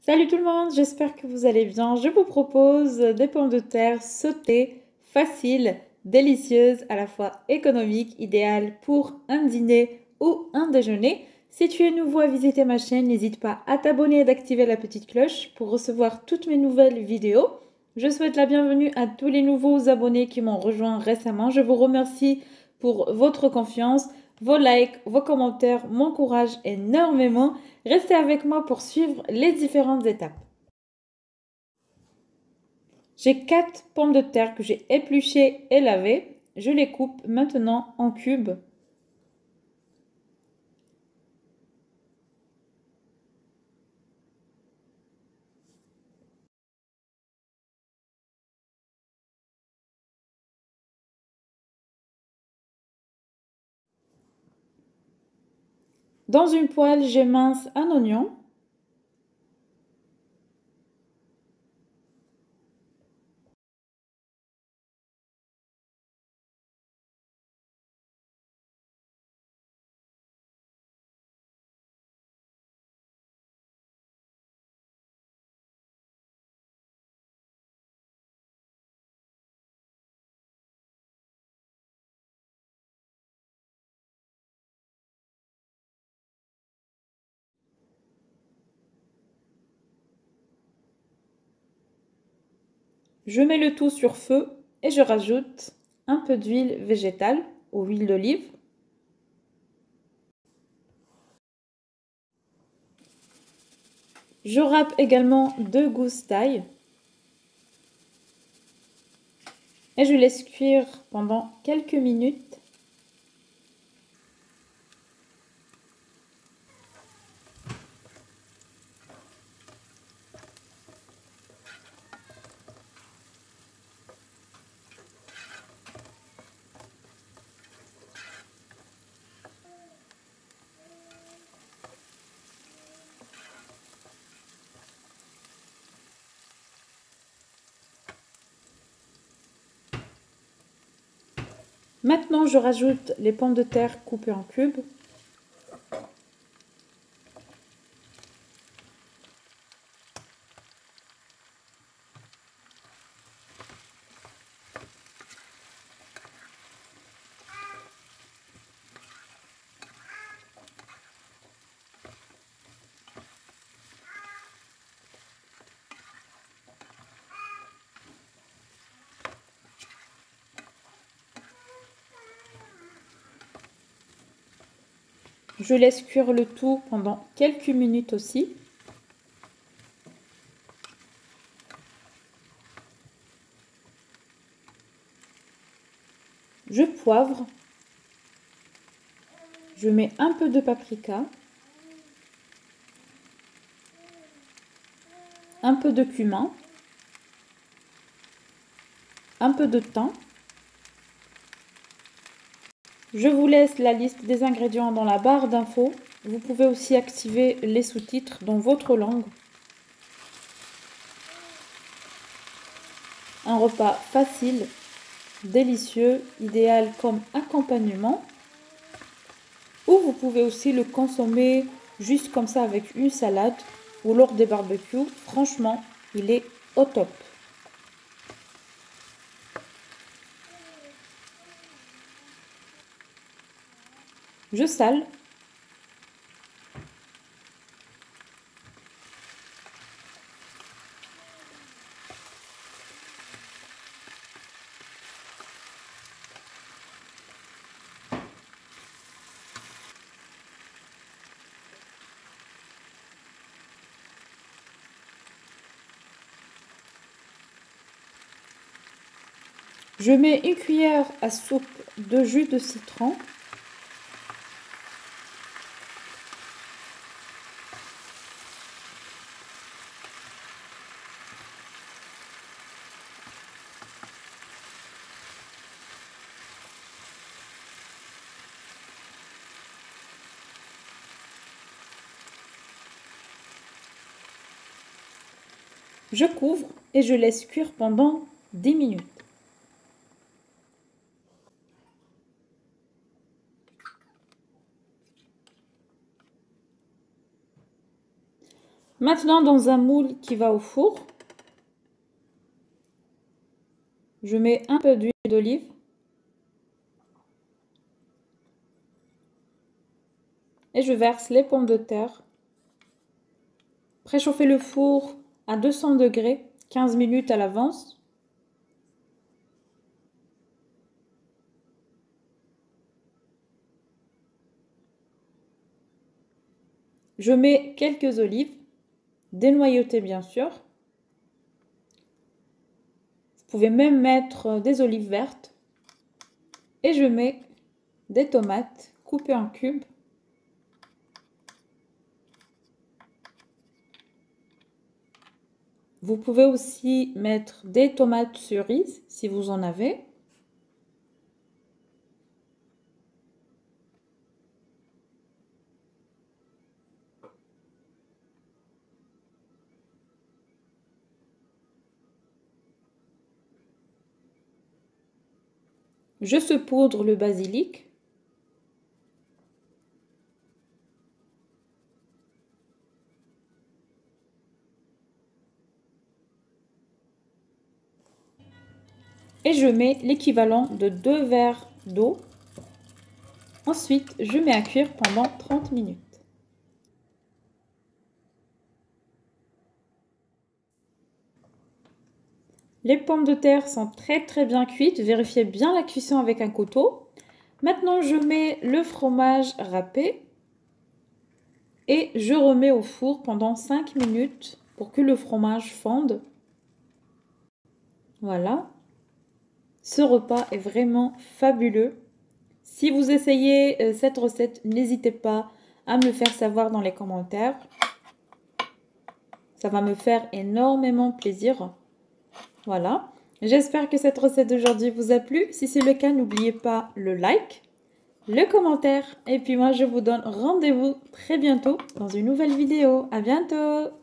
Salut tout le monde, j'espère que vous allez bien. Je vous propose des pommes de terre sautées, faciles, délicieuses, à la fois économiques, idéales pour un dîner ou un déjeuner. Si tu es nouveau à visiter ma chaîne, n'hésite pas à t'abonner et d'activer la petite cloche pour recevoir toutes mes nouvelles vidéos. Je souhaite la bienvenue à tous les nouveaux abonnés qui m'ont rejoint récemment. Je vous remercie pour votre confiance. Vos likes, vos commentaires m'encouragent énormément. Restez avec moi pour suivre les différentes étapes. J'ai 4 pommes de terre que j'ai épluchées et lavées. Je les coupe maintenant en cubes. Dans une poêle, j'émince un oignon. Je mets le tout sur feu et je rajoute un peu d'huile végétale ou huile d'olive. Je râpe également 2 gousses d'ail et je laisse cuire pendant quelques minutes. Maintenant, je rajoute les pommes de terre coupées en cubes. Je laisse cuire le tout pendant quelques minutes aussi. Je poivre. Je mets un peu de paprika. Un peu de cumin. Un peu de thym. Je vous laisse la liste des ingrédients dans la barre d'infos. Vous pouvez aussi activer les sous-titres dans votre langue. Un repas facile, délicieux, idéal comme accompagnement. Ou vous pouvez aussi le consommer juste comme ça avec une salade ou lors des barbecues. Franchement, il est au top. Je sale. Je mets une cuillère à soupe de jus de citron. Je couvre et je laisse cuire pendant 10 minutes. Maintenant, dans un moule qui va au four, je mets un peu d'huile d'olive. Et je verse les pommes de terre. Préchauffez le four à 200 degrés, 15 minutes à l'avance. Je mets quelques olives, dénoyautées bien sûr. Vous pouvez même mettre des olives vertes. Et je mets des tomates coupées en cubes. Vous pouvez aussi mettre des tomates cerises si vous en avez. Je saupoudre le basilic. Et je mets l'équivalent de 2 verres d'eau. Ensuite, je mets à cuire pendant 30 minutes. Les pommes de terre sont très bien cuites. Vérifiez bien la cuisson avec un couteau. Maintenant, je mets le fromage râpé et je remets au four pendant 5 minutes pour que le fromage fonde. Voilà. Ce repas est vraiment fabuleux. Si vous essayez cette recette, n'hésitez pas à me le faire savoir dans les commentaires. Ça va me faire énormément plaisir. Voilà. J'espère que cette recette d'aujourd'hui vous a plu. Si c'est le cas, n'oubliez pas le like, le commentaire. Et puis moi, je vous donne rendez-vous très bientôt dans une nouvelle vidéo. À bientôt!